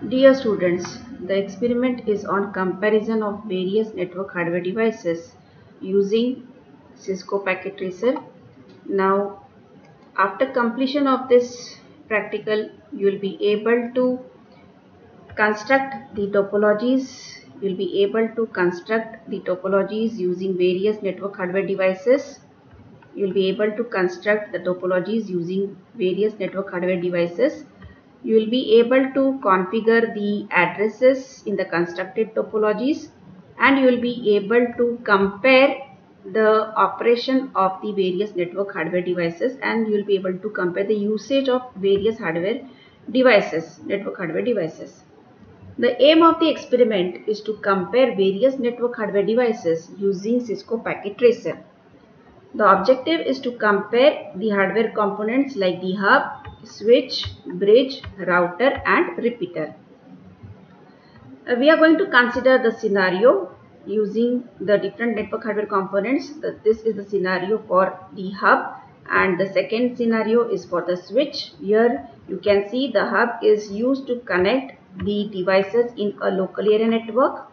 Dear students, the experiment is on comparison of various network hardware devices using Cisco Packet Tracer. Now, after completion of this practical, you will be able to construct the topologies. You will be able to construct the topologies using various network hardware devices. You will be able to construct the topologies using various network hardware devices. You will be able to configure the addresses in the constructed topologies, and you will be able to compare the operation of the various network hardware devices, and you will be able to compare the usage of various hardware devices, network hardware devices. The aim of the experiment is to compare various network hardware devices using Cisco Packet Tracer. The objective is to compare the hardware components like the hub, switch, bridge, router and repeater. We are going to consider the scenario using the different network hardware components. This is the scenario for the hub, and the second scenario is for the switch. Here you can see the hub is used to connect the devices in a local area network.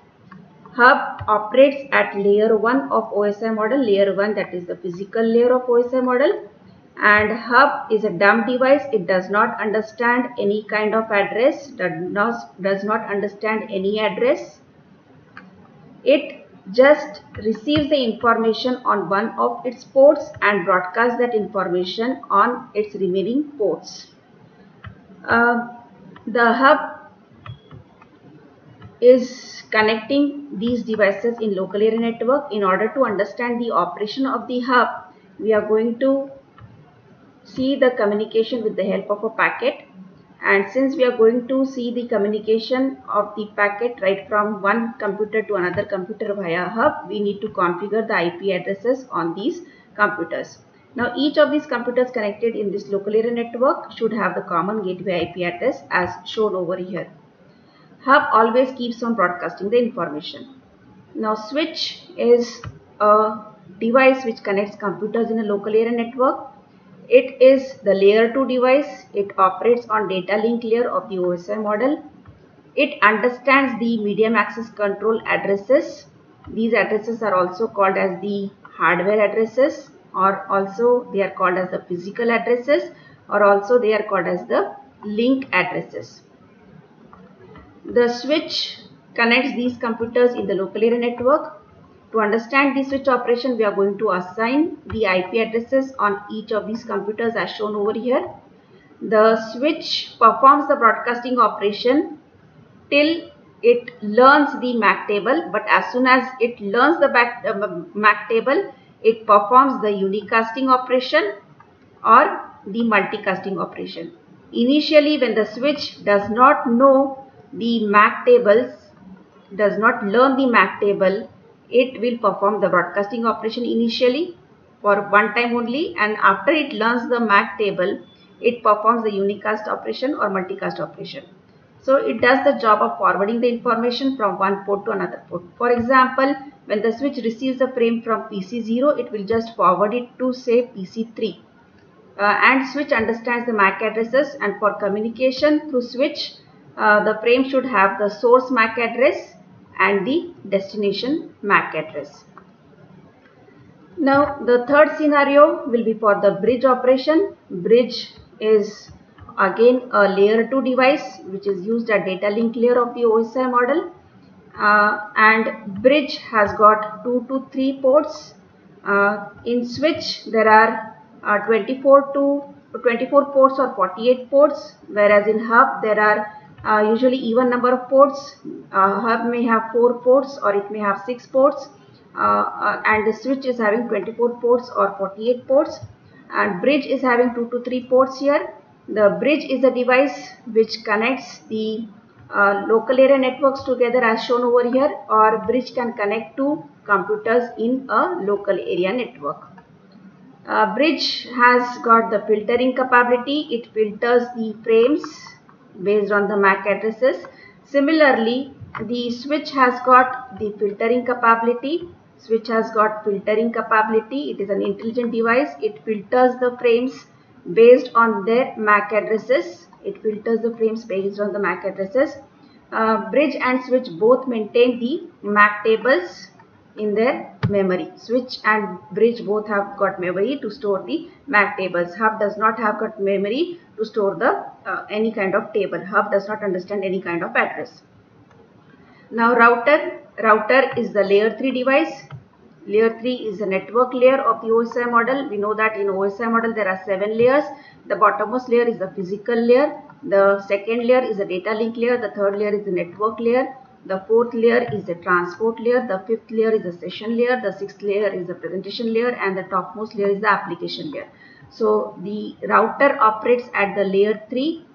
Hub operates at layer 1 of OSI model, layer 1, that is the physical layer of OSI model, and hub is a dumb device. It does not understand any kind of address, does not understand any address. It just receives the information on one of its ports and broadcasts that information on its remaining ports. The hub is connecting these devices in local area network. In order to understand the operation of the hub, we are going to see the communication with the help of a packet, and since we are going to see the communication of the packet right from one computer to another computer via hub, we need to configure the IP addresses on these computers. Now each of these computers connected in this local area network should have the common gateway IP address as shown over here. Hub always keeps on broadcasting the information. Now switch is a device which connects computers in a local area network. It is the layer 2 device. It operates on data link layer of the OSI model. It understands the medium access control addresses. These addresses are also called as the hardware addresses, or also they are called as the physical addresses, or also they are called as the link addresses. The switch connects these computers in the local area network. To understand the switch operation, we are going to assign the IP addresses on each of these computers as shown over here. The switch performs the broadcasting operation till it learns the MAC table, but as soon as it learns the MAC table, it performs the unicasting operation or the multicasting operation. Initially, when the switch does not know the MAC tables, does not learn the MAC table, it will perform the broadcasting operation initially for one time only, and after it learns the MAC table, it performs the unicast operation or multicast operation. So it does the job of forwarding the information from one port to another port. For example, when the switch receives a frame from PC0, it will just forward it to say PC3. And switch understands the MAC addresses, and for communication through switch, the frame should have the source MAC address and the destination MAC address. Now the third scenario will be for the bridge operation. Bridge is again a layer 2 device which is used at data link layer of the OSI model, and bridge has got 2 to 3 ports. In switch there are 24 ports or 48 ports, whereas in hub there are usually even number of ports. Hub may have 4 ports or it may have 6 ports, and the switch is having 24 ports or 48 ports, and bridge is having 2 to 3 ports here. The bridge is a device which connects the local area networks together as shown over here, or bridge can connect two computers in a local area network. Bridge has got the filtering capability. It filters the frames based on the MAC addresses. Similarly, the switch has got the filtering capability. Switch has got filtering capability. It is an intelligent device. It filters the frames based on their MAC addresses. It filters the frames based on the MAC addresses. Bridge and switch both maintain the MAC tables in their memory. Switch and bridge both have got memory to store the MAC tables. Hub does not have got memory to store the any kind of table. Hub does not understand any kind of address. Now router is the layer 3 device. Layer 3 is the network layer of the OSI model. We know that in OSI model there are 7 layers. The bottommost layer is the physical layer. The second layer is the data link layer. The third layer is the network layer. The fourth layer is the transport layer. The fifth layer is the session layer. The sixth layer is the presentation layer. And the topmost layer is the application layer. So the router operates at the layer 3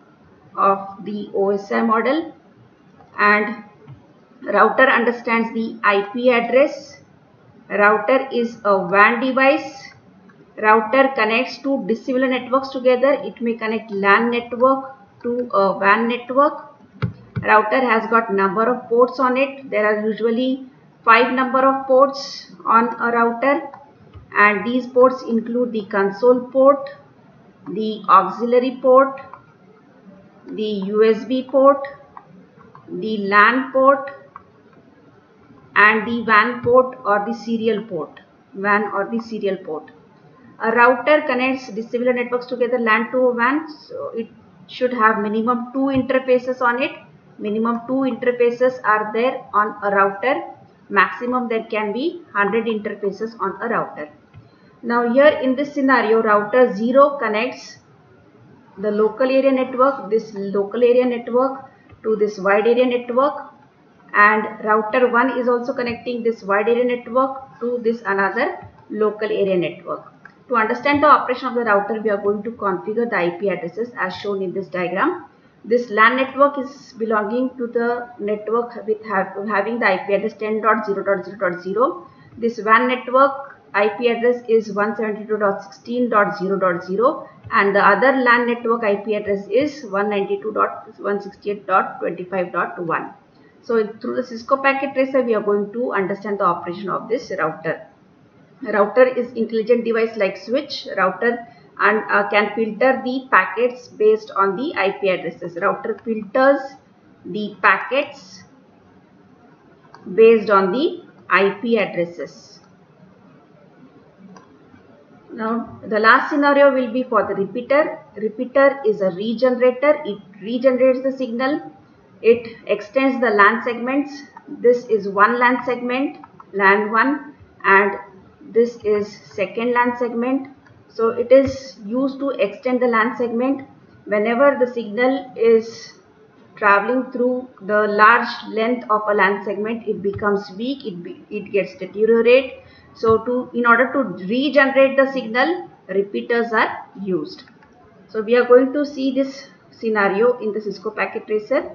of the OSI model, and router understands the IP address. Router is a WAN device. Router connects two dissimilar networks together. It may connect LAN network to a WAN network. Router has got number of ports on it. There are usually 5 number of ports on a router, and these ports include the console port, the auxiliary port, the USB port, the LAN port, and the WAN port or the serial port. WAN or the serial port. A router connects dissimilar networks together, LAN to WAN, so it should have minimum 2 interfaces on it. Minimum 2 interfaces are there on a router. Maximum there can be 100 interfaces on a router. Now here in this scenario, router 0 connects the local area network, this local area network to this wide area network, and router 1 is also connecting this wide area network to this another local area network. To understand the operation of the router, we are going to configure the IP addresses as shown in this diagram. This LAN network is belonging to the network with having the IP address 10.0.0.0. This WAN network IP address is 172.16.0.0, and the other LAN network IP address is 192.168.25.1. So through the Cisco packet tracer, we are going to understand the operation of this router. Router is intelligent device like switch. Router and can filter the packets based on the IP addresses. Router filters the packets based on the IP addresses. Now the last scenario will be for the repeater. Repeater is a regenerator. It regenerates the signal. It extends the LAN segments. This is one LAN segment, LAN 1, and this is second LAN segment. So it is used to extend the LAN segment. Whenever the signal is traveling through the large length of a LAN segment, it becomes weak, it gets deteriorate. So in order to regenerate the signal, repeaters are used. So we are going to see this scenario in the Cisco packet tracer.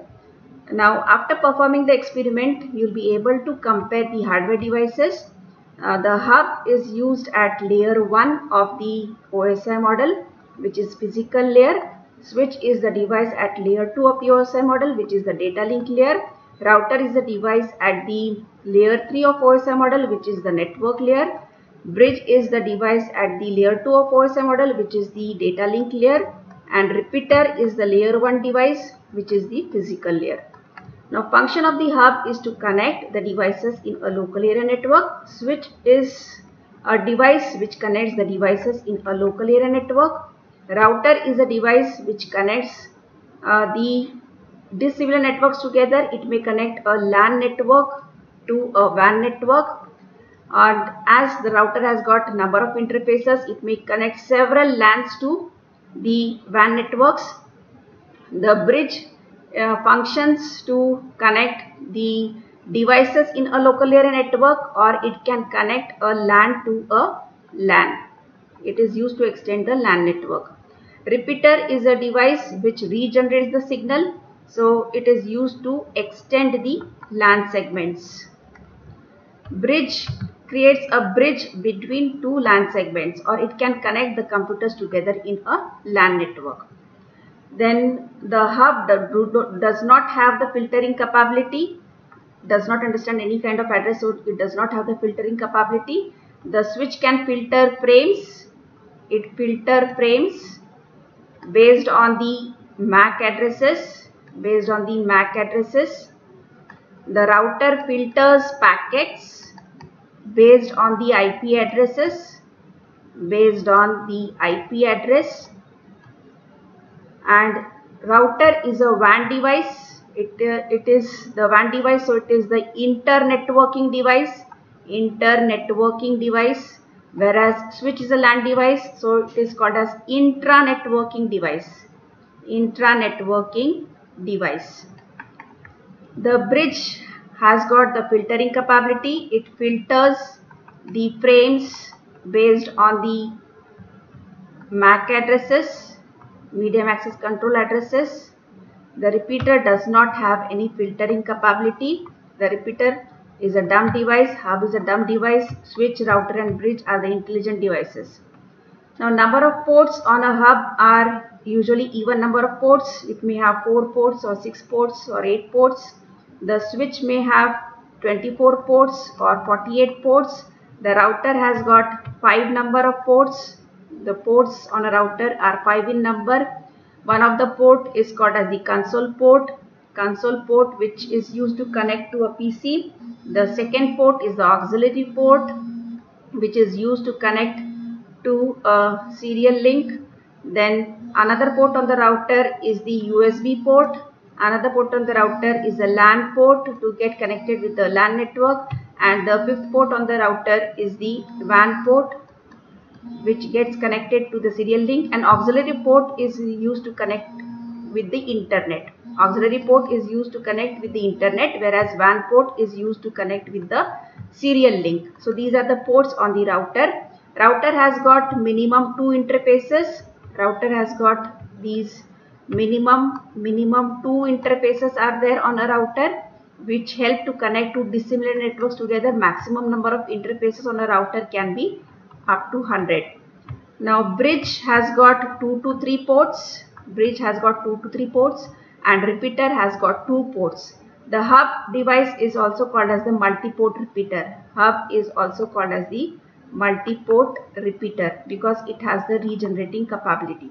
Now after performing the experiment, you will be able to compare the hardware devices. The hub is used at layer 1 of the OSI model, which is physical layer. Switch is the device at layer 2 of the OSI model, which is the data link layer. Router is the device at the layer 3 of OSI model, which is the network layer. Bridge is the device at the layer 2 of OSI model, which is the data link layer. And repeater is the layer 1 device, which is the physical layer. Now function of the hub is to connect the devices in a local area network. Switch is a device which connects the devices in a local area network. Router is a device which connects the dissimilar networks together. It may connect a LAN network to a WAN network, and as the router has got a number of interfaces, it may connect several LANs to the WAN networks. The bridge functions to connect the devices in a local area network, or it can connect a LAN to a LAN. It is used to extend the LAN network. Repeater is a device which regenerates the signal, so it is used to extend the LAN segments. Bridge creates a bridge between two LAN segments, or it can connect the computers together in a LAN network. Then the hub does not have the filtering capability, does not understand any kind of address, so it does not have the filtering capability. The switch can filter frames. It filters frames based on the MAC addresses. The router filters packets based on the IP addresses, and router is a WAN device. It is the WAN device, so it is the internetworking device, whereas switch is a LAN device, so it is called as intranetworking device. The bridge has got the filtering capability. It filters the frames based on the MAC addresses, medium access control addresses. The repeater does not have any filtering capability. The repeater is a dumb device, hub is a dumb device, switch, router and bridge are the intelligent devices. Now number of ports on a hub are usually even number of ports. It may have 4 ports or 6 ports or 8 ports. The switch may have 24 ports or 48 ports. The router has got 5 number of ports. The ports on a router are 5 in number. One of the port is called as the console port, which is used to connect to a PC. The second port is the auxiliary port, which is used to connect to a serial link. Then another port on the router is the USB port. Another port on the router is a LAN port to get connected with the LAN network, and the fifth port on the router is the WAN port, which gets connected to the serial link. And auxiliary port is used to connect with the internet. Whereas WAN port is used to connect with the serial link. So these are the ports on the router. Router has got minimum 2 interfaces. These minimum 2 interfaces are there on a router, which help to connect two dissimilar networks together. Maximum number of interfaces on a router can be up to 100. Now bridge has got 2 to 3 ports. And repeater has got 2 ports. The hub device is also called as the multi-port repeater. Because it has the regenerating capability.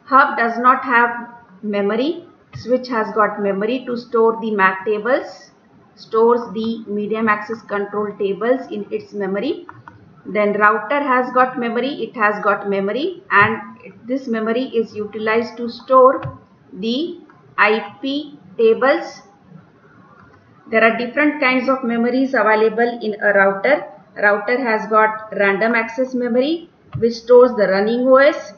Hub does not have memory. Switch has got memory to store the MAC tables, stores the medium access control tables in its memory. Then router has got memory. And this memory is utilized to store the IP tables. There are different kinds of memories available in a router. Router has got random access memory, which stores the running OS.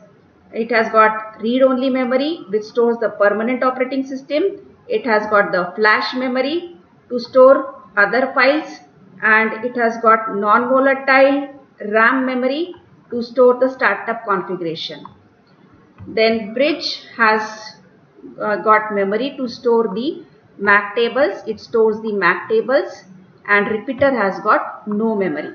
It has got read-only memory, which stores the permanent operating system. It has got the flash memory to store other files, and it has got non-volatile RAM memory to store the startup configuration. Then bridge has got memory to store the MAC tables. It stores the MAC tables, and repeater has got no memory.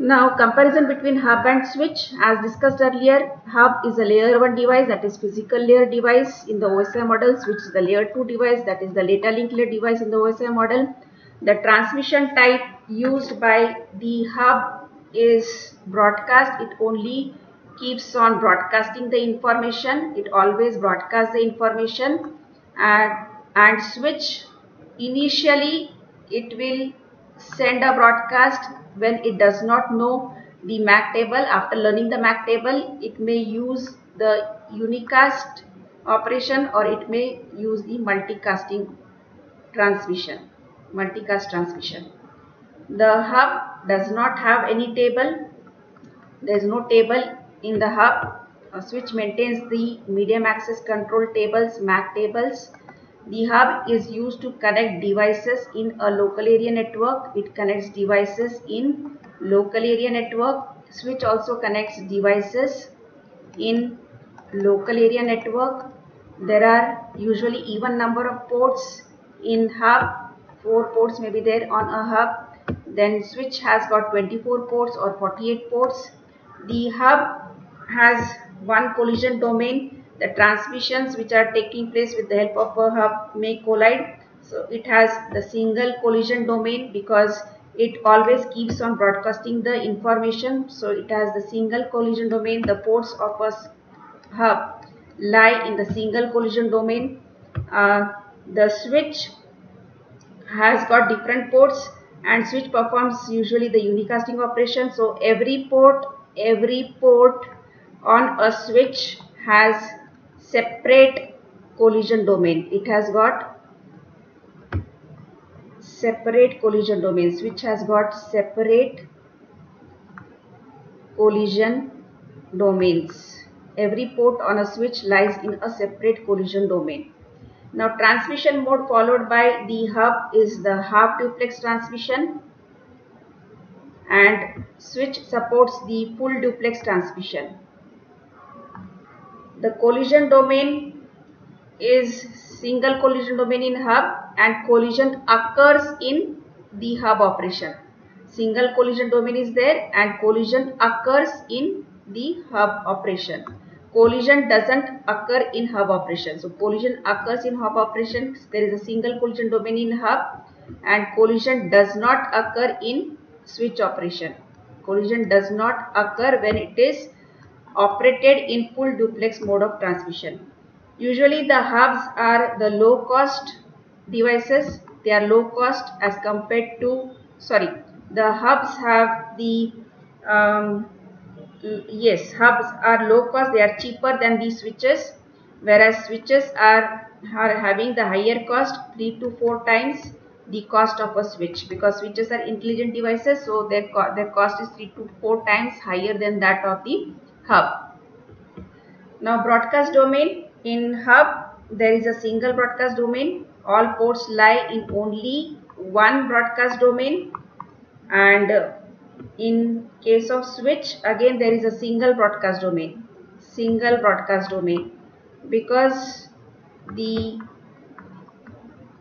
Now comparison between hub and switch. As discussed earlier, hub is a layer 1 device, that is physical layer device in the OSI model. Switch is the layer 2 device, that is the data link layer device in the OSI model. The transmission type used by the hub is broadcast. It only keeps on broadcasting the information. It always broadcasts the information. And switch, initially it will send a broadcast when it does not know the MAC table. After learning the MAC table, it may use the unicast operation, or it may use the multicast transmission. The hub does not have any table. There is no table in the hub. A switch maintains the medium access control tables, MAC tables. The hub is used to connect devices in a local area network. It connects devices in local area network. Switch also connects devices in local area network. There are usually even number of ports in hub. 4 ports may be there on a hub. Then switch has got 24 ports or 48 ports. The hub has one collision domain. The transmissions which are taking place with the help of a hub may collide. So it has the single collision domain because it always keeps on broadcasting the information. So it has the single collision domain. The ports of a hub lie in the single collision domain. The switch has got different ports, and switch performs usually the unicasting operation. So every port on a switch has separate collision domain. It has got separate collision domain. Switch has got separate collision domains. Every port on a switch lies in a separate collision domain. Now transmission mode followed by the hub is the half duplex transmission, and switch supports the full duplex transmission. The collision domain is single collision domain in hub, and collision occurs in the hub operation. Single collision domain is there and collision occurs in the hub operation. Collision doesn't occur in hub operation. So collision occurs in hub operation. There is a single collision domain in hub, and collision does not occur in switch operation. Collision does not occur when it is operated in full duplex mode of transmission. Usually the hubs are the low cost devices. They are low cost as compared to, the hubs have the hubs are low cost. They are cheaper than the switches, whereas switches are having the higher cost, 3 to 4 times the cost of a switch, because switches are intelligent devices, so their cost is 3 to 4 times higher than that of the hub. Now broadcast domain. In hub there is a single broadcast domain. All ports lie in only one broadcast domain, and in case of switch again there is a single broadcast domain. Because the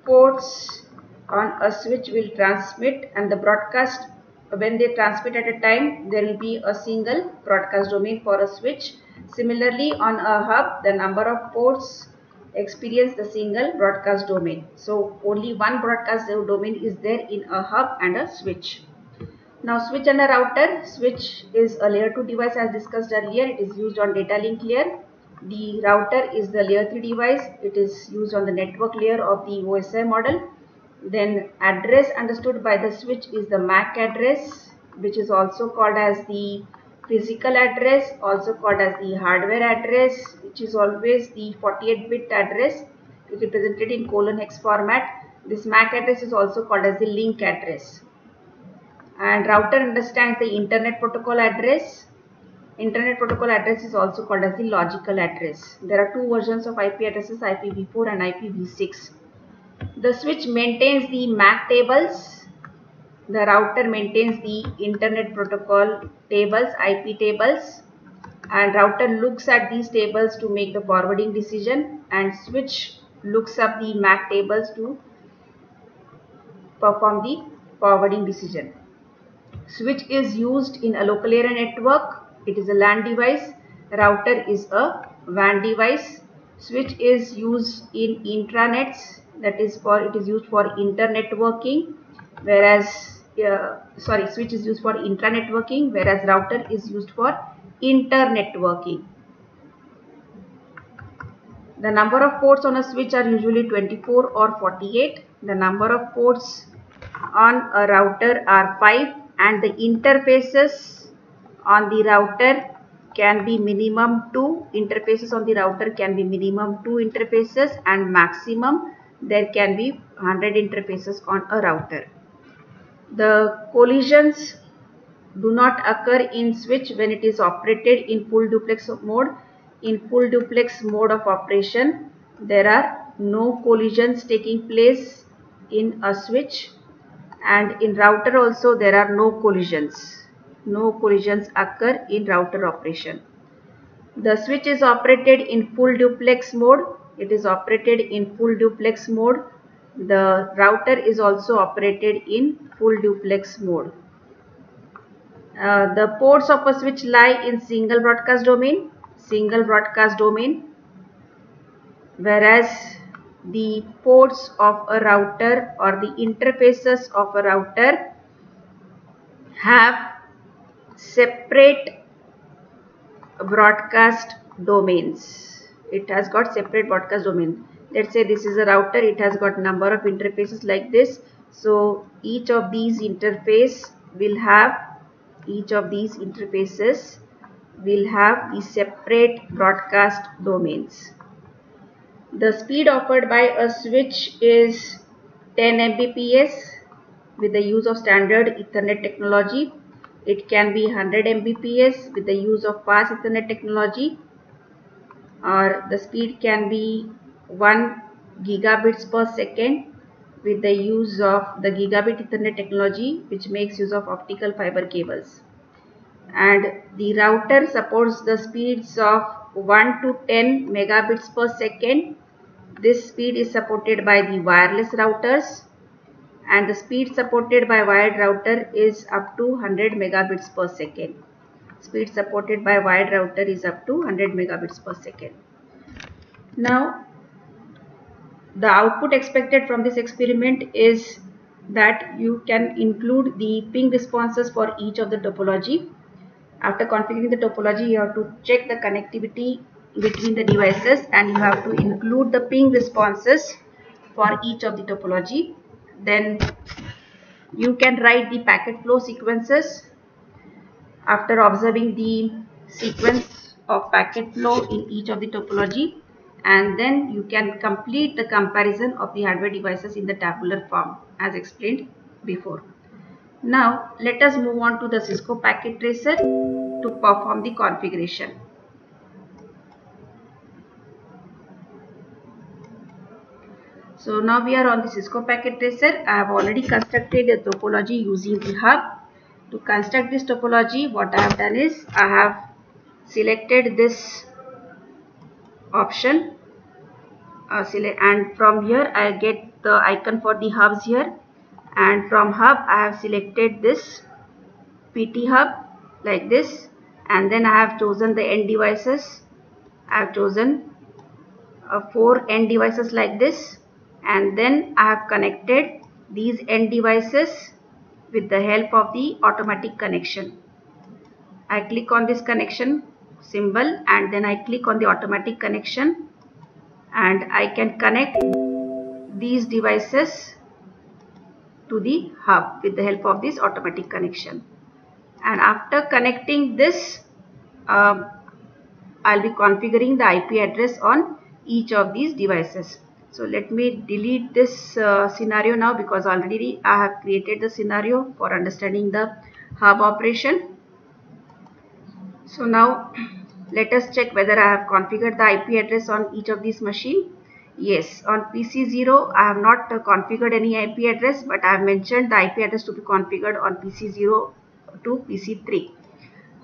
ports on a switch will transmit, and the broadcast, when they transmit at a time, there will be a single broadcast domain for a switch. Similarly, on a hub, the number of ports experience the single broadcast domain. So only one broadcast domain is there in a hub and a switch. Now switch and a router. Switch is a layer 2 device as discussed earlier. It is used on data link layer. The router is the layer 3 device. It is used on the network layer of the OSI model. Then address understood by the switch is the MAC address, which is also called as the physical address, also called as the hardware address, which is always the 48-bit address. It is represented in :hex format. This MAC address is also called as the link address. And router understands the internet protocol address. Internet protocol address is also called as the logical address. There are two versions of IP addresses, IPv4 and IPv6. The switch maintains the MAC tables. The router maintains the internet protocol tables, IP tables, and router looks at these tables to make the forwarding decision, and switch looks up the MAC tables to perform the forwarding decision. Switch is used in a local area network. It is a LAN device. Router is a WAN device. Switch is used in intranets. That is it is used for internetworking, whereas switch is used for intranetworking, whereas router is used for internetworking. The number of ports on a switch are usually 24 or 48. The number of ports on a router are 5, and the interfaces on the router can be minimum 2. Interfaces on the router can be minimum 2 interfaces, and maximum there can be 100 interfaces on a router. The collisions do not occur in switch when it is operated in full duplex mode. In full duplex mode of operation, there are no collisions taking place in a switch, and in router also there are no collisions. No collisions occur in router operation. The switch is operated in full duplex mode. It is operated in full duplex mode. The router is also operated in full duplex mode. The ports of a switch lie in single broadcast domain, whereas the ports of a router or the interfaces of a router have separate broadcast domains. It has got separate broadcast domain. Let's say this is a router, it has got number of interfaces like this. So each of these interfaces will have the separate broadcast domains. The speed offered by a switch is 10 Mbps with the use of standard Ethernet technology. It can be 100 Mbps with the use of fast Ethernet technology, or the speed can be 1 gigabits per second with the use of the gigabit Ethernet technology, which makes use of optical fiber cables. And the router supports the speeds of 1 to 10 megabits per second. This speed is supported by the wireless routers, and the speed supported by wired router is up to 100 megabits per second. Speed supported by wired router is up to 100 megabits per second. Now, the output expected from this experiment is that you can include the ping responses for each of the topology. After configuring the topology, you have to check the connectivity between the devices, and you have to include the ping responses for each of the topology. Then you can write the packet flow sequences after observing the sequence of packet flow in each of the topology, and then you can complete the comparison of the hardware devices in the tabular form as explained before. Now let us move on to the Cisco Packet Tracer to perform the configuration. So now we are on the Cisco Packet Tracer. I have already constructed a topology using the hub. To construct this topology, what I have done is I have selected this option and from here I get the icon for the hubs here, and from hub I have selected this PT hub like this, and then I have chosen the end devices. I have chosen 4 end devices like this, and then I have connected these end devices with the help of the automatic connection. I click on this connection symbol and then I click on the automatic connection, and I can connect these devices to the hub with the help of this automatic connection. And after connecting this, I'll be configuring the IP address on each of these devices. So let me delete this scenario now, because already I have created the scenario for understanding the hub operation. So now let us check whether I have configured the IP address on each of these machines. Yes, on PC0 I have not configured any IP address, but I have mentioned the IP address to be configured on PC0 to PC3.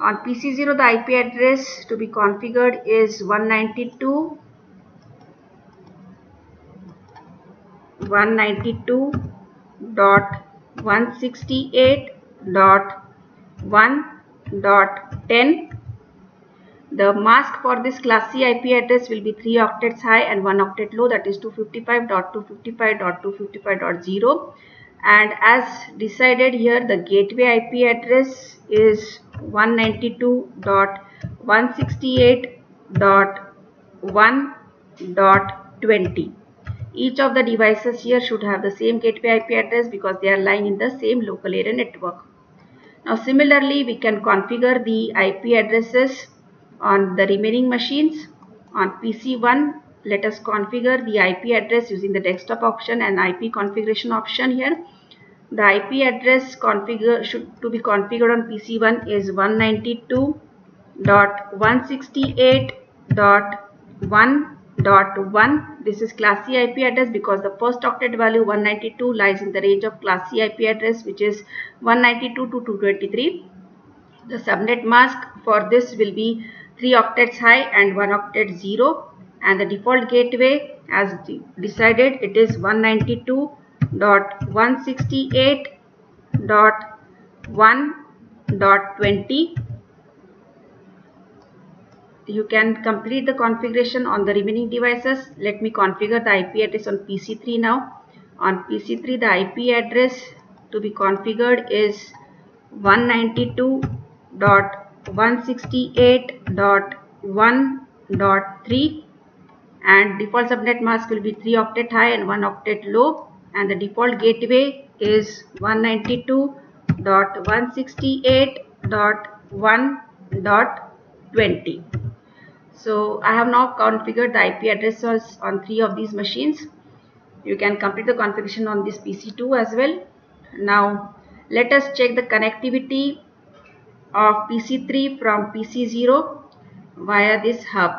On PC0 the IP address to be configured is 192.168.1.10. The mask for this class C IP address will be 3 octets high and 1 octet low, that is 255.255.255.0. And as decided here, the gateway IP address is 192.168.1.20. Each of the devices here should have the same gateway IP address because they are lying in the same local area network. Now similarly, we can configure the IP addresses on the remaining machines. On PC1, let us configure the IP address using the desktop option and IP configuration option here. The IP address should be configured on PC1 is 192.168.1.1. This is class C IP address because the first octet value 192 lies in the range of class C IP address, which is 192 to 223. The subnet mask for this will be 3 octets high and 1 octet 0, and the default gateway as decided it is 192.168.1.20. You can complete the configuration on the remaining devices. Let me configure the IP address on PC3 now. On PC3 the IP address to be configured is 192.168.1.3, and default subnet mask will be 3 octet high and 1 octet low, and the default gateway is 192.168.1.20. So I have now configured the IP addresses on 3 of these machines. You can complete the configuration on this PC2 as well. Now let us check the connectivity of PC3 from PC0 via this hub.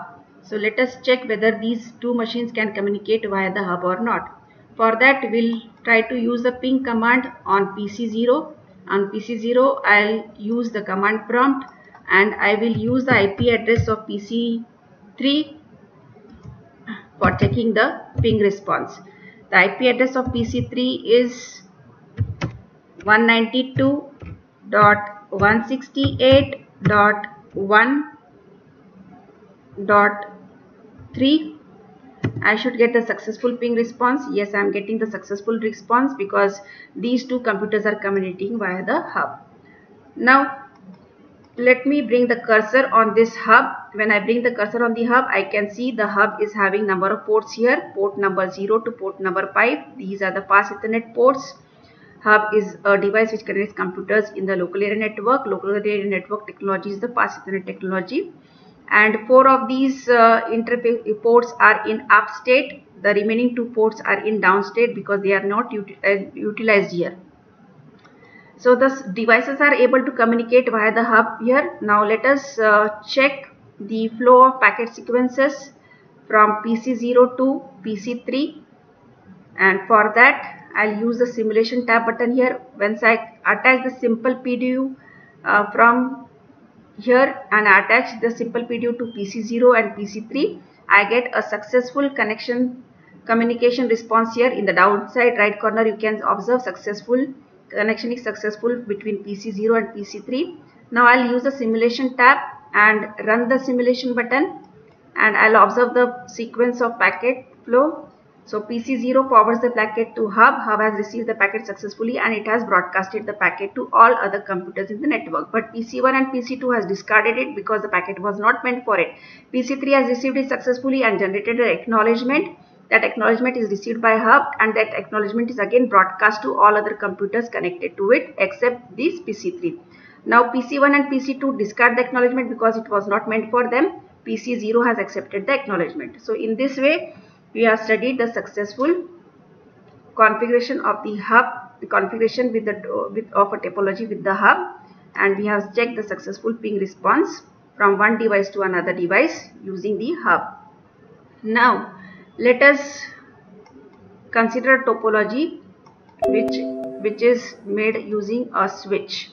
So let us check whether these two machines can communicate via the hub or not. For that, we'll try to use the ping command on PC0. On PC0, I'll use the command prompt and I will use the IP address of PC3 for checking the ping response. The IP address of PC3 is 192.168.1.3. I should get the successful ping response. Yes, I am getting the successful response because these two computers are communicating via the hub. Now let me bring the cursor on this hub. When I bring the cursor on the hub, I can see the hub is having number of ports here, port number 0 to port number 5. These are the fast Ethernet ports. Hub is a device which connects computers in the local area network. Local area network technology is the fast Ethernet technology. And 4 of these interface ports are in up state. The remaining 2 ports are in down state because they are not utilized here. So the devices are able to communicate via the hub here. Now let us check the flow of packet sequences from PC0 to PC3, and for that I'll use the simulation tab button here. Once I attach the simple PDU from here and attach the simple PDU to PC0 and PC3, I get a successful communication response here. In the downside right corner you can observe successful connection is successful between PC0 and PC3. Now I'll use the simulation tab and run the simulation button, and I'll observe the sequence of packet flow. So PC0 forwards the packet to hub. Hub has received the packet successfully and it has broadcasted the packet to all other computers in the network. But PC1 and PC2 has discarded it because the packet was not meant for it. PC3 has received it successfully and generated an acknowledgement. That acknowledgement is received by hub, and that acknowledgement is again broadcast to all other computers connected to it except this PC3. Now PC1 and PC2 discard the acknowledgement because it was not meant for them. PC0 has accepted the acknowledgement. So in this way we have studied the successful configuration of the hub, the configuration of a topology with the hub, and we have checked the successful ping response from one device to another device using the hub. Now let us consider a topology which is made using a switch.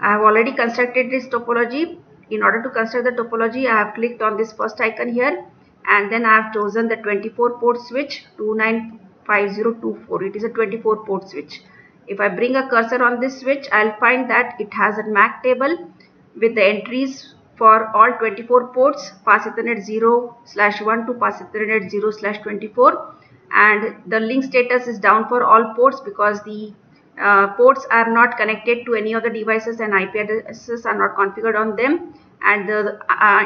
I have already constructed this topology. In order to construct the topology, I have clicked on this first icon here, and then I have chosen the 24 port switch 295024. It is a 24 port switch. If I bring a cursor on this switch, I will find that it has a MAC table with the entries for all 24 ports, Fast Ethernet 0/1 to Fast Ethernet 0/24, and the link status is down for all ports because the ports are not connected to any of the devices and IP addresses are not configured on them. And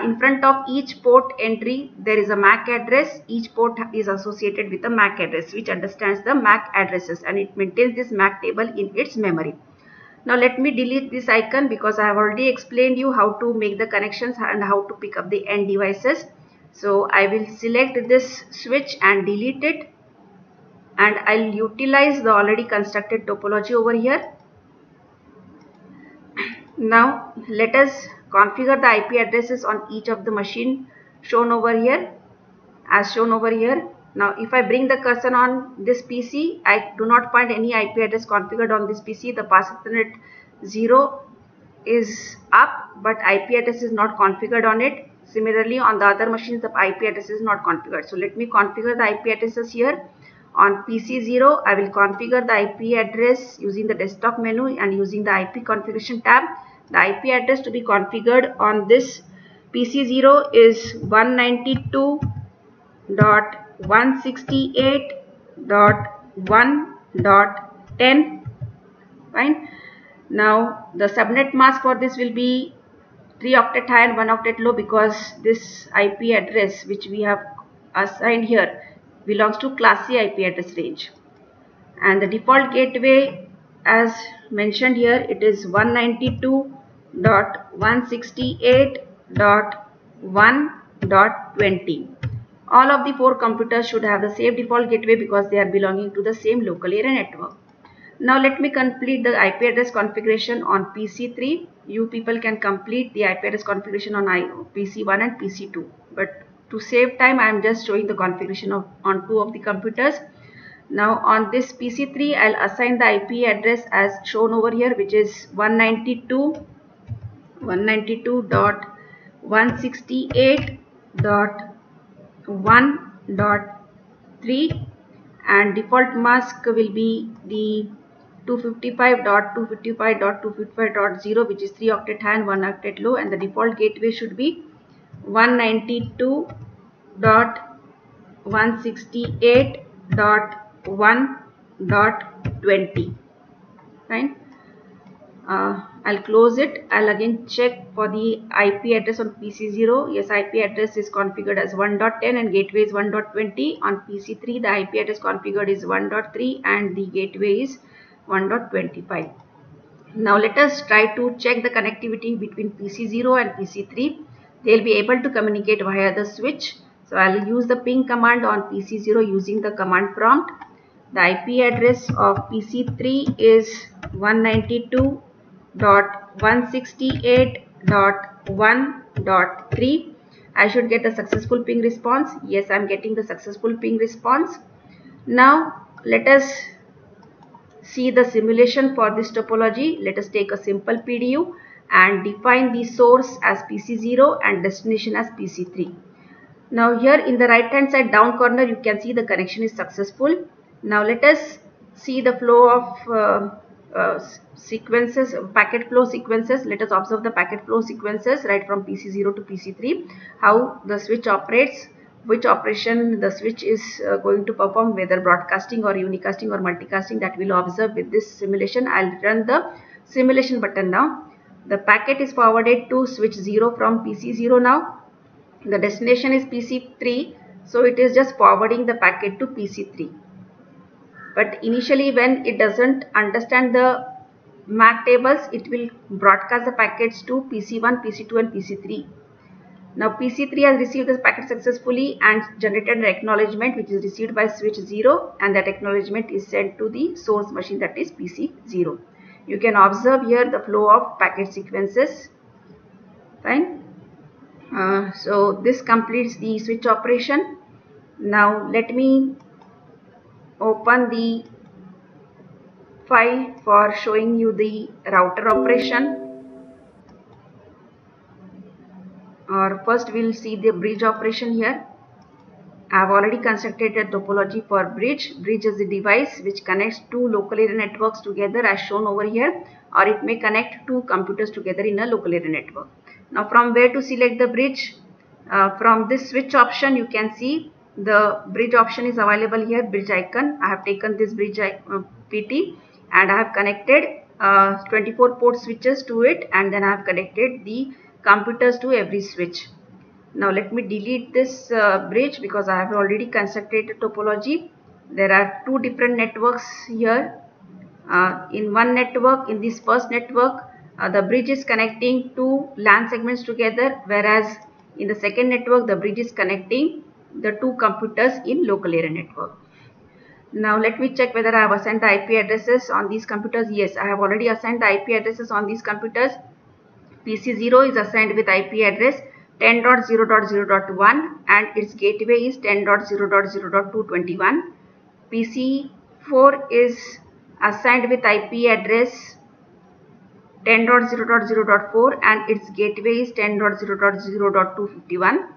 in front of each port entry there is a MAC address. Each port is associated with a MAC address which understands the MAC addresses, and it maintains this MAC table in its memory. Now let me delete this icon because I have already explained you how to make the connections and how to pick up the end devices. So I will select this switch and delete it, and I'll utilize the already constructed topology over here. Now let us configure the IP addresses on each of the machine shown over here, as shown over here. Now if I bring the cursor on this PC, I do not find any IP address configured on this PC. The Fast Ethernet 0 is up, but IP address is not configured on it. Similarly on the other machines the IP address is not configured. So let me configure the IP addresses here. On PC0 I will configure the IP address using the desktop menu and using the IP configuration tab. The IP address to be configured on this PC0 is 192.168.1.10. Fine. Now the subnet mask for this will be 3-octet high and 1-octet low, because this IP address which we have assigned here belongs to class C IP address range. And the default gateway, as mentioned here, it is 192.168.1.20. All of the 4 computers should have the same default gateway because they are belonging to the same local area network. Now let me complete the IP address configuration on PC3. You people can complete the IP address configuration on PC1 and PC2. But to save time, I am just showing the configuration on 2 of the computers. Now on this PC3, I'll assign the IP address as shown over here, which is 192.168.1.3, and default mask will be the 255.255.255.0, which is 3-octet high and 1-octet low, and the default gateway should be 192.168.1.20. Fine. I'll close it. I'll again check for the IP address on PC0. Yes, IP address is configured as 1.10 and gateway is 1.20. On PC3, the IP address configured is 1.3 and the gateway is 1.25. Now let us try to check the connectivity between PC0 and PC3. They'll be able to communicate via the switch. So I'll use the ping command on PC0 using the command prompt. The IP address of PC3 is 192.168.1.3. I should get a successful ping response. Yes, I'm getting the successful ping response. Now let us see the simulation for this topology. Let us take a simple PDU and define the source as PC0 and destination as PC3. Now here in the right hand side down corner, you can see the connection is successful. Now let us see the flow of sequences, packet flow sequences. Let us observe the packet flow sequences right from PC0 to PC3, how the switch operates, which operation the switch is going to perform, whether broadcasting or unicasting or multicasting, that we'll observe with this simulation. I'll run the simulation button now. The packet is forwarded to switch 0 from PC0 now. The destination is PC3, so it is just forwarding the packet to PC3. But initially when it doesn't understand the MAC tables, it will broadcast the packets to PC1, PC2 and PC3. Now PC3 has received the packet successfully and generated an acknowledgement which is received by switch 0, and that acknowledgement is sent to the source machine, that is PC0. You can observe here the flow of packet sequences. Fine. So this completes the switch operation. Now let me open the file for showing you the router operation. Or first we'll see the bridge operation here. I have already constructed a topology for bridge. Bridge is the device which connects two local area networks together as shown over here, or it may connect two computers together in a local area network. Now from where to select the bridge? From this switch option you can see the bridge option is available here, bridge icon. I have taken this bridge PT and I have connected 24 port switches to it, and then I have connected the computers to every switch. Now let me delete this bridge because I have already constructed a topology. There are two different networks here. In one network, in this first network, the bridge is connecting two LAN segments together, whereas in the second network the bridge is connecting the two computers in local area network. Now let me check whether I have assigned the IP addresses on these computers. Yes, I have already assigned the IP addresses on these computers. PC0 is assigned with IP address 10.0.0.1 and its gateway is 10.0.0.221. PC4 is assigned with IP address 10.0.0.4 and its gateway is 10.0.0.251.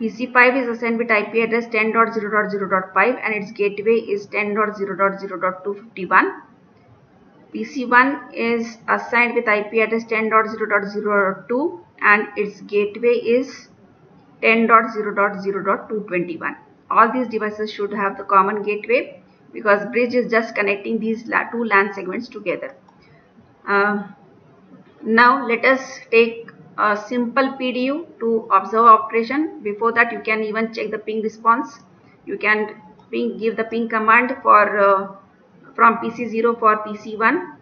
PC5 is assigned with IP address 10.0.0.5 and its gateway is 10.0.0.251. PC1 is assigned with IP address 10.0.0.2 and its gateway is 10.0.0.221. All these devices should have the common gateway because bridge is just connecting these two LAN segments together. Now let us take a simple PDU to observe operation. Before that, you can even check the ping response. You can give the ping command for from PC0 for PC1.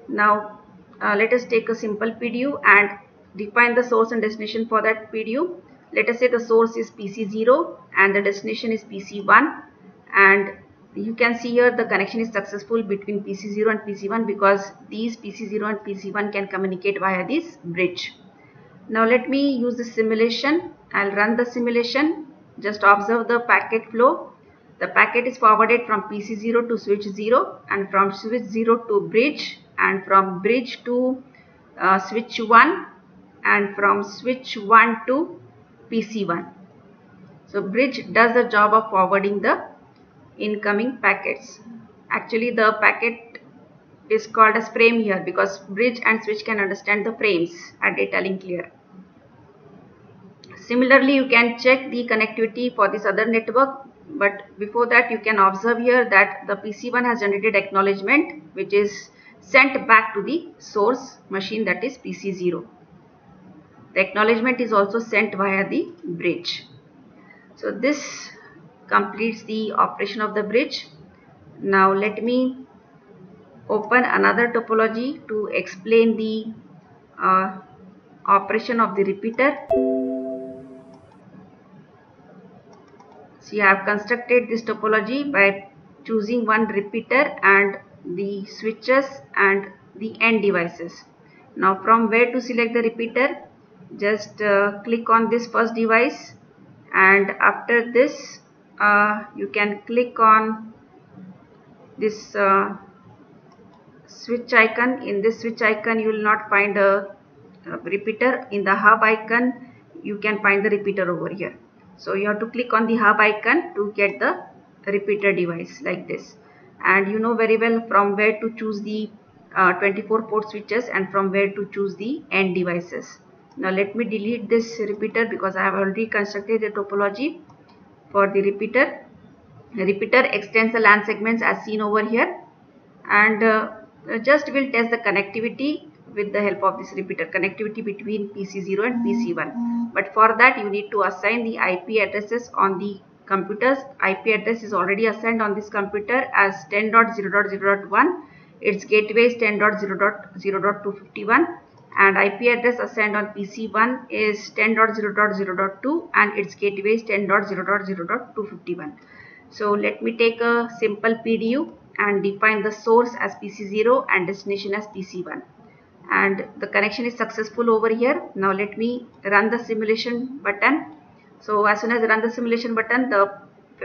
Now let us take a simple PDU and define the source and destination for that PDU. Let us say the source is PC0 and the destination is PC1, and you can see here the connection is successful between PC0 and PC1 because these PC0 and PC1 can communicate via this bridge. Now let me use the simulation. I'll run the simulation. Just observe the packet flow. The packet is forwarded from PC0 to switch 0 and from switch 0 to bridge and from bridge to switch 1 and from switch 1 to PC1. So bridge does the job of forwarding the incoming packets. Actually the packet is called as frame here because bridge and switch can understand the frames at data link layer. Similarly, you can check the connectivity for this other network, but before that you can observe here that the PC1 has generated acknowledgement which is sent back to the source machine, that is PC0. The acknowledgement is also sent via the bridge. So this completes the operation of the bridge. Now let me open another topology to explain the operation of the repeater. So I have constructed this topology by choosing one repeater and the switches and the end devices. Now from where to select the repeater? Just click on this first device, and after this you can click on this switch icon. In this switch icon you will not find a repeater. In the hub icon you can find the repeater over here. So you have to click on the hub icon to get the repeater device like this. And you know very well from where to choose the 24 port switches and from where to choose the end devices. Now let me delete this repeater because I have already constructed the topology for the repeater. The repeater extends the LAN segments as seen over here, and just will test the connectivity with the help of this repeater, connectivity between PC0 and PC1. But for that you need to assign the IP addresses on the computers. IP address is already assigned on this computer as 10.0.0.1. its gateway is 10.0.0.251, and IP address assigned on PC1 is 10.0.0.2 and its gateway is 10.0.0.251. So let me take a simple PDU and define the source as PC0 and destination as PC1, and the connection is successful over here. Now let me run the simulation button. So as soon as I run the simulation button, the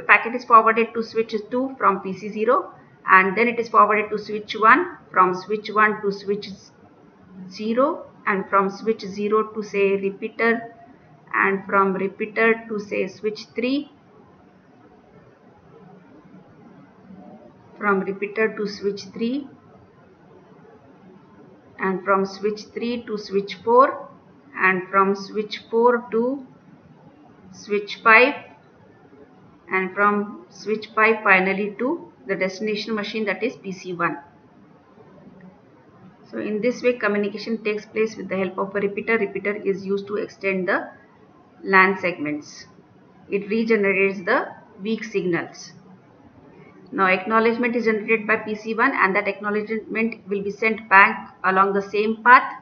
packet is forwarded to switch 2 from PC0, and then it is forwarded to switch 1, from switch 1 to switch 0, and from switch 0 to say repeater, and from repeater to say switch 3, from repeater to switch 3, and from switch 3 to switch 4, and from switch 4 to switch 5, and from switch 5 finally to the destination machine, that is PC1. So in this way communication takes place with the help of a repeater. Repeater is used to extend the LAN segments. It regenerates the weak signals. Now acknowledgement is generated by PC1, and that acknowledgement will be sent back along the same path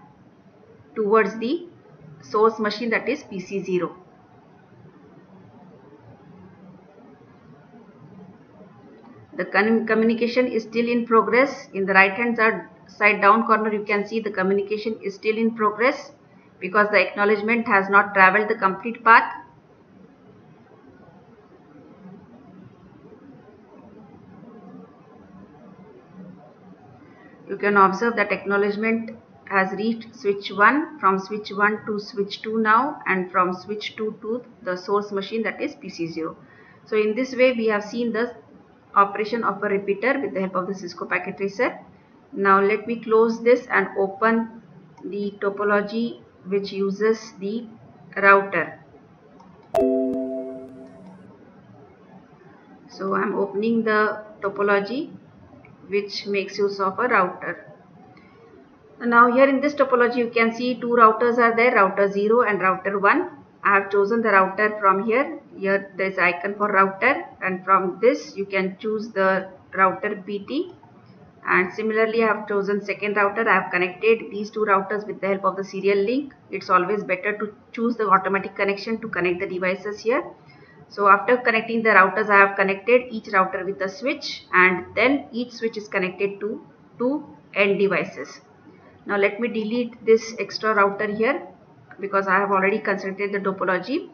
towards the source machine, that is PC0. The communication is still in progress. In the right hand side down corner you can see the communication is still in progress because the acknowledgement has not traveled the complete path. You can observe that acknowledgement has reached switch 1, from switch 1 to switch 2 now, and from switch 2 to the source machine, that is PC0. So in this way we have seen the operation of a repeater with the help of the Cisco Packet Tracer. Now let me close this and open the topology which uses the router. So I am opening the topology which makes use of a router. Now here in this topology you can see two routers are there, router 0 and router 1. I have chosen the router from here. Here there is icon for router, and from this you can choose the router PT. And similarly I have chosen second router. I have connected these two routers with the help of the serial link. It's always better to choose the automatic connection to connect the devices here. So after connecting the routers, I have connected each router with a switch, and then each switch is connected to two end devices. Now let me delete this extra router here because I have already constructed the topology,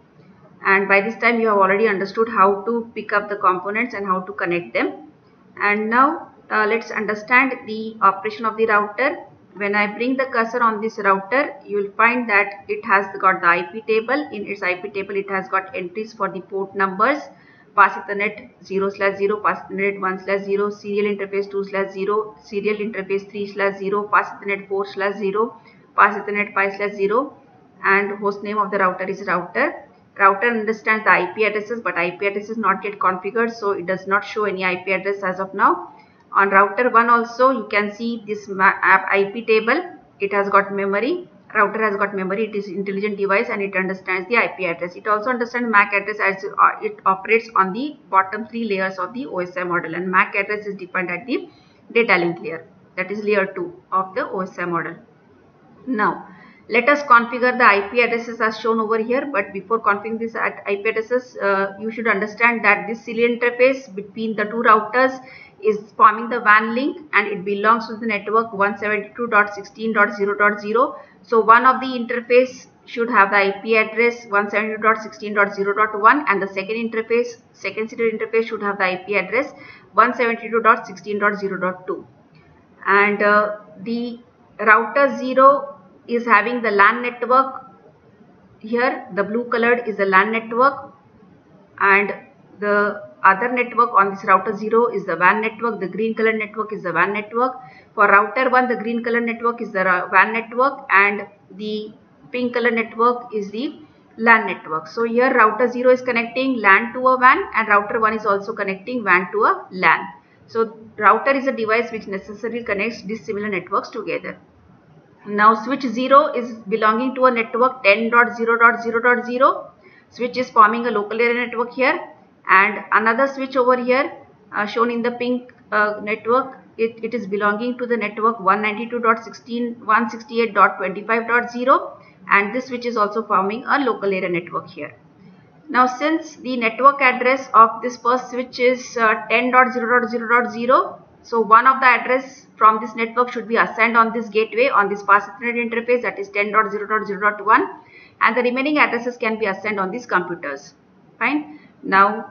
and by this time you have already understood how to pick up the components and how to connect them. And now let's understand the operation of the router. When I bring the cursor on this router, you will find that it has got the IP table. In its IP table it has got entries for the port numbers: pass Ethernet 0/0, pass Ethernet 1/0, serial interface 2/0, serial interface 3/0, pass Ethernet 4/0, pass Ethernet 5/0, and host name of the router is router. Router understands the IP addresses, but IP address is not yet configured, so it does not show any IP address as of now. On router 1 also you can see this IP table. It has got memory. Router has got memory. It is intelligent device and it understands the IP address. It also understands MAC address as it operates on the bottom 3 layers of the OSI model, and MAC address is defined at the data link layer, that is layer 2 of the OSI model. Now let us configure the IP addresses as shown over here, but before configuring these IP addresses, you should understand that this serial interface between the two routers is forming the WAN link, and it belongs to the network 172.16.0.0. So one of the interface should have the IP address 172.16.0.1, and the second serial interface should have the IP address 172.16.0.2. And the router 0 is having the LAN network. Here the blue colored is the LAN network, and the other network on this router 0 is the WAN network. The green colored network is the WAN network. For router 1, the green colored network is the WAN network, and the pink colored network is the LAN network. So here router 0 is connecting LAN to a WAN, and router 1 is also connecting WAN to a LAN. So router is a device which necessarily connects dissimilar networks together. Now switch 0 is belonging to a network 10.0.0.0. Switch is forming a local area network here, and another switch over here shown in the pink network, it is belonging to the network 192.168.25.0, and this switch is also forming a local area network here. Now since the network address of this first switch is 10.0.0.0, so one of the address from this network should be assigned on this gateway, on this pass Ethernet interface, that is 10.0.0.1, and the remaining addresses can be assigned on these computers. Fine. Now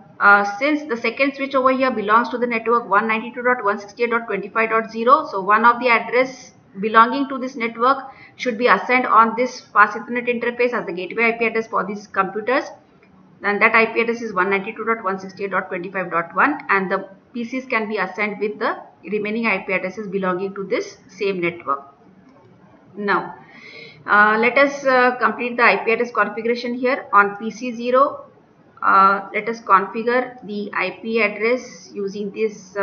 since the second switch over here belongs to the network 192.168.25.0, so one of the address belonging to this network should be assigned on this pass Ethernet interface as the gateway IP address for these computers, and that IP address is 192.168.25.1, and the PCs can be assigned with the remaining IP addresses belonging to this same network. Now let us complete the IP address configuration here. On PC 0, let us configure the IP address using this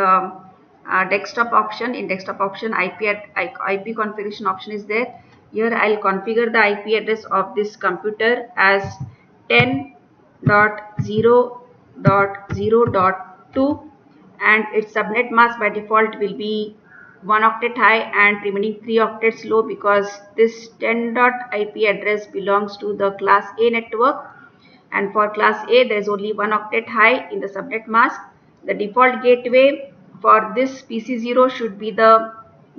desktop option. In desktop option, IP configuration option is there. Here I will configure the IP address of this computer as 10.0.0.2, and its subnet mask by default will be 1 octet high and remaining 3 octets low, because this 10.IP address belongs to the class A network, and for class A there is only 1 octet high in the subnet mask. The default gateway for this PC0 should be the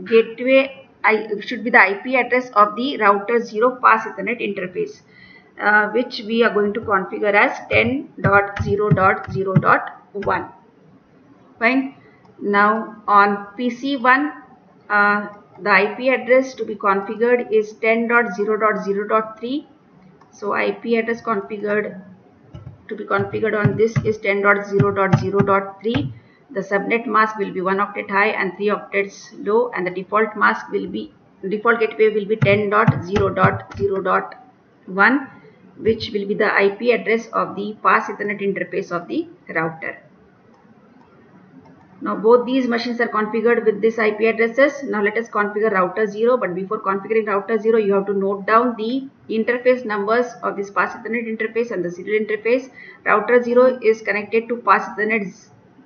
gateway the IP address of the router 0 pass Ethernet interface, which we are going to configure as 10.0.0.1. Fine. Now on PC1, the IP address to be configured is 10.0.0.3. So IP address to be configured on this is 10.0.0.3. The subnet mask will be 1 octet high and 3 octets low, and the default gateway will be 10.0.0.1, which will be the IP address of the pass Ethernet interface of the router. Now both these machines are configured with this IP addresses. Now let us configure router 0, but before configuring router 0 you have to note down the interface numbers of this Pass Ethernet interface and the serial interface. Router 0 is connected to Pass Ethernet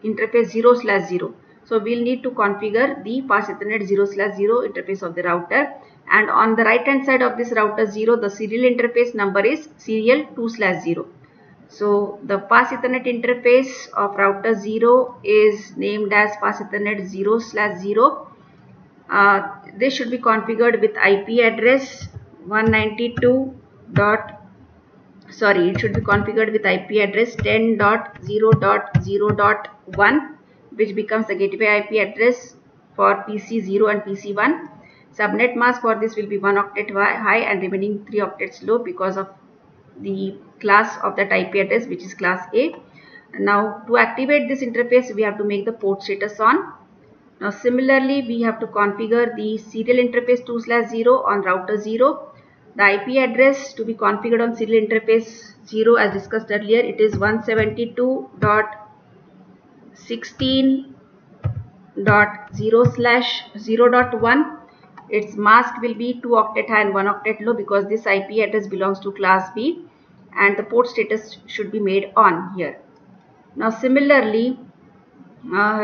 interface 0/0. So we'll need to configure the Pass Ethernet 0/0 interface of the router, and on the right hand side of this router 0 the serial interface number is serial 2/0. So the Pass Ethernet interface of router 0 is named as Pass Ethernet 0/0. This should be configured with IP address 10.0.0.1, which becomes the gateway IP address for PC 0 and PC 1. Subnet mask for this will be 1 octet high and remaining 3 octets low because of the class of that IP address, which is class A. Now to activate this interface we have to make the port status on. Now similarly we have to configure the serial interface 2/0 on router 0. The IP address to be configured on serial interface 0, as discussed earlier, it is 172.16.0/0.1. Its mask will be 2 octet high and 1 octet low because this IP address belongs to class B, and the port status should be made on here. Now similarly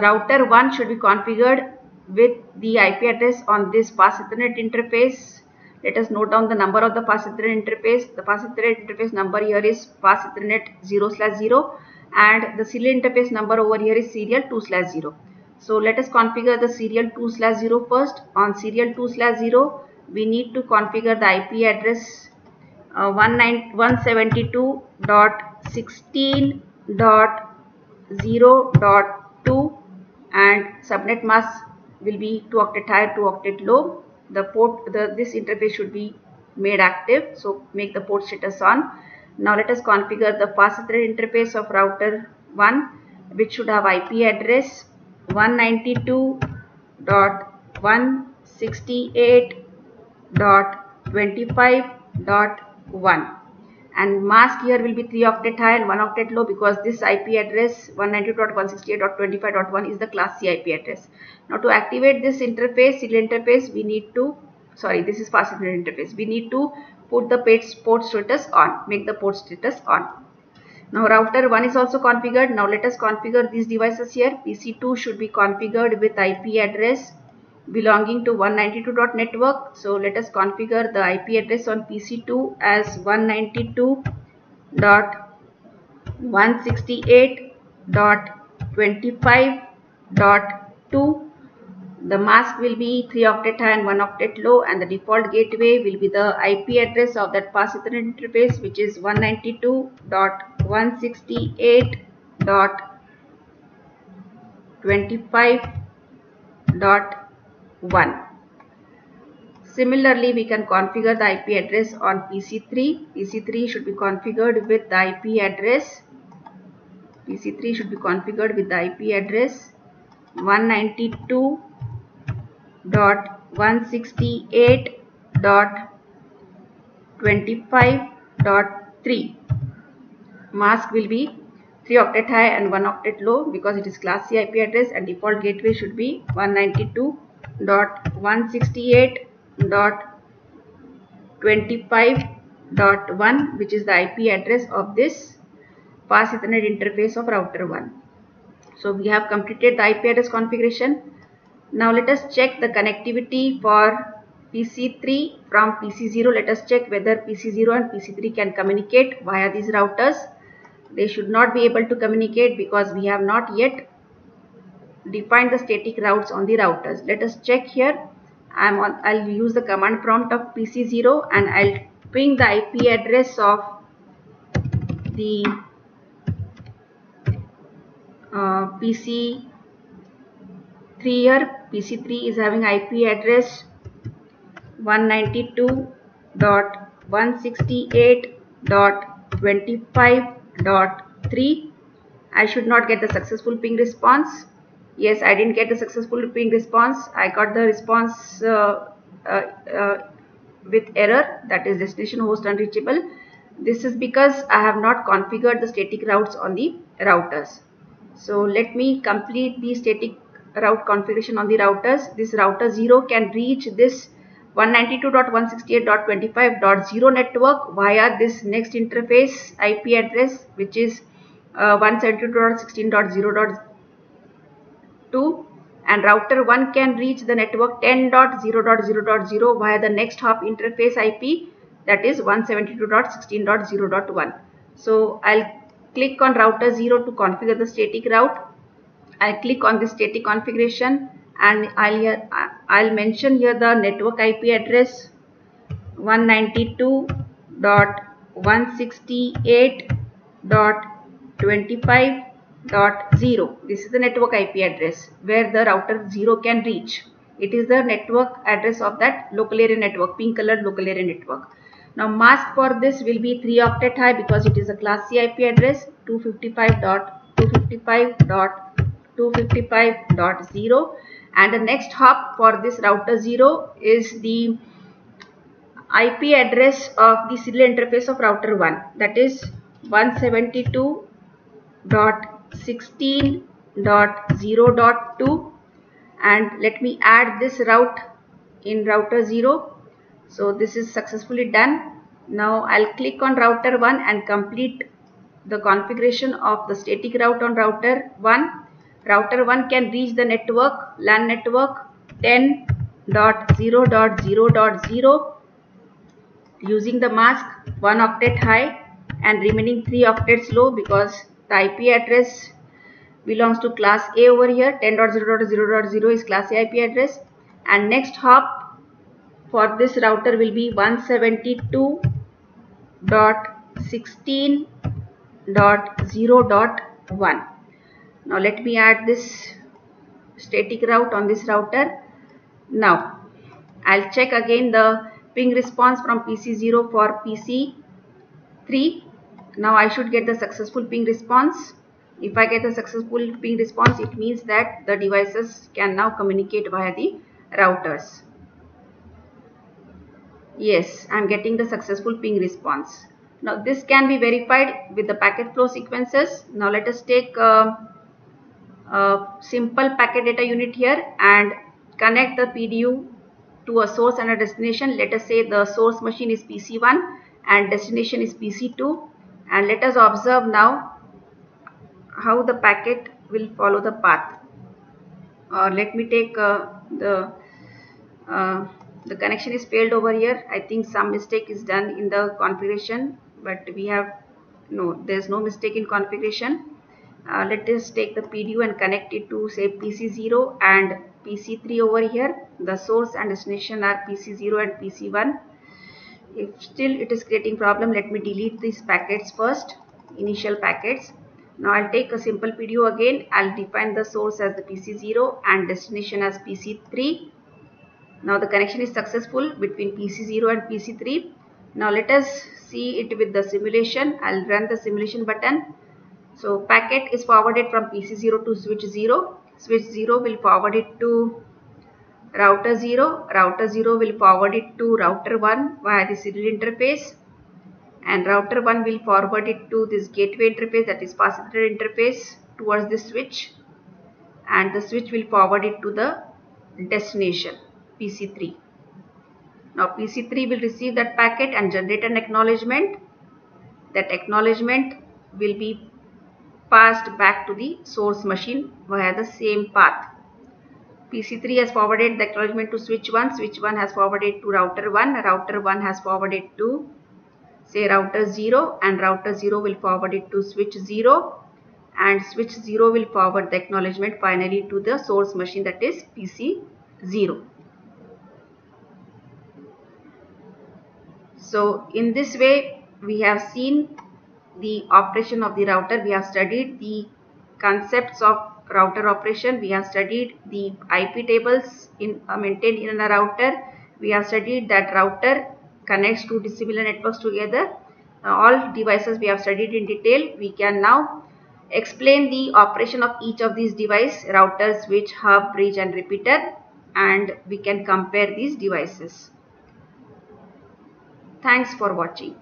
router 1 should be configured with the IP address on this Pass Ethernet interface. Let us note down the number of the Pass Ethernet interface. The Pass Ethernet interface number here is Pass Ethernet 0/0 and the serial interface number over here is serial 2/0. So let us configure the serial 2/0 first. On serial 2/0 we need to configure the IP address 172.16.0.2 and subnet mask will be 2 octet high, 2 octet low. This interface should be made active, so make the port status on. Now let us configure the Pass Ethernet interface of router 1, which should have IP address 192.168.25.1 and mask here will be 3 octet high and 1 octet low because this IP address 192.168.25.1 is the class C IP address. Now to activate this interface, serial interface, we need to, this is Pass Ethernet interface, we need to put the port status on, make the port status on. Now router 1 is also configured. Now let us configure these devices here. PC2 should be configured with IP address belonging to 192.network. So let us configure the IP address on PC2 as 192.168.25.2. The mask will be 3 octet high and 1 octet low, and the default gateway will be the IP address of that Pass Ethernet interface, which is 192.168.25.1. Similarly, we can configure the IP address on PC3. PC3 should be configured with the IP address 192.168.25.3. Mask will be 3 octet high and 1 octet low because it is class C IP address, and default gateway should be 192.168.25.1, which is the IP address of this Pass Ethernet interface of router 1. So we have completed the IP address configuration. Now let us check the connectivity for PC3 from PC0. Let us check whether PC0 and PC3 can communicate via these routers. They should not be able to communicate because we have not yet defined the static routes on the routers. Let us check here. I'll use the command prompt of PC0 and I'll ping the IP address of the PC3 here. PC3 is having IP address 192.168.25.3. I should not get the successful ping response. Yes, I didn't get the successful ping response. I got the response with error, that is destination host unreachable. This is because I have not configured the static routes on the routers. So let me complete the static route configuration on the routers. This router 0 can reach this 192.168.25.0 network via this next interface IP address, which is 172.16.0.2, and router 1 can reach the network 10.0.0.0 via the next hop interface IP, that is 172.16.0.1. So I'll click on router 0 to configure the static route. I'll click on the static configuration and I'll mention here the network IP address 192.168.25.0. This is the network IP address where the router 0 can reach. It is the network address of that local area network, pink colored local area network. Now mask for this will be 3 octet high because it is a class C IP address 255.255.255.0, and the next hop for this router 0 is the IP address of the serial interface of router 1, that is 172.16.0.2, and let me add this route in router 0. So this is successfully done. Now I'll click on router 1 and complete the configuration of the static route on router 1. Router 1 can reach the network, LAN network 10.0.0.0 using the mask 1 octet high and remaining 3 octets low because the IP address belongs to class A over here. 10.0.0.0 is class A IP address, and next hop for this router will be 172.16.0.1. Now let me add this static route on this router. Now I'll check again the ping response from PC0 for PC3. Now I should get the successful ping response. If I get the successful ping response, it means that the devices can now communicate via the routers. Yes, I am getting the successful ping response. Now this can be verified with the packet flow sequences. Now let us take a simple packet data unit here and connect the PDU to a source and a destination. Let us say the source machine is PC1 and destination is PC2, and let us observe now how the packet will follow the path. Let me take the connection is failed over here. I think some mistake is done in the configuration, but there's no mistake in configuration. Let us take the PDU and connect it to say PC0 and PC3 over here. The source and destination are PC0 and PC1. If still it is creating problem, let me delete these packets first, initial packets. Now I'll take a simple PDU again. I'll define the source as the PC0 and destination as PC3. Now the connection is successful between PC0 and PC3. Now let us see it with the simulation. I'll run the simulation button. So packet is forwarded from PC0 to switch 0. Switch 0 will forward it to router 0. Router 0 will forward it to router 1 via the serial interface. And router 1 will forward it to this gateway interface, that is facilitator interface, towards the switch. And the switch will forward it to the destination, PC3. Now PC3 will receive that packet and generate an acknowledgement. That acknowledgement will be passed back to the source machine via the same path. PC3 has forwarded the acknowledgement to switch 1. Switch 1 has forwarded to router 1. Router 1 has forwarded to say router 0, and router 0 will forward it to switch 0, and switch 0 will forward the acknowledgement finally to the source machine, that is PC0. So in this way we have seen the operation of the router. We have studied the concepts of router operation. We have studied the IP tables maintained in a router. We have studied that router connects two dissimilar networks together. All devices we have studied in detail. We can now explain the operation of each of these devices: router, switch, hub, bridge and repeater, and we can compare these devices. Thanks for watching.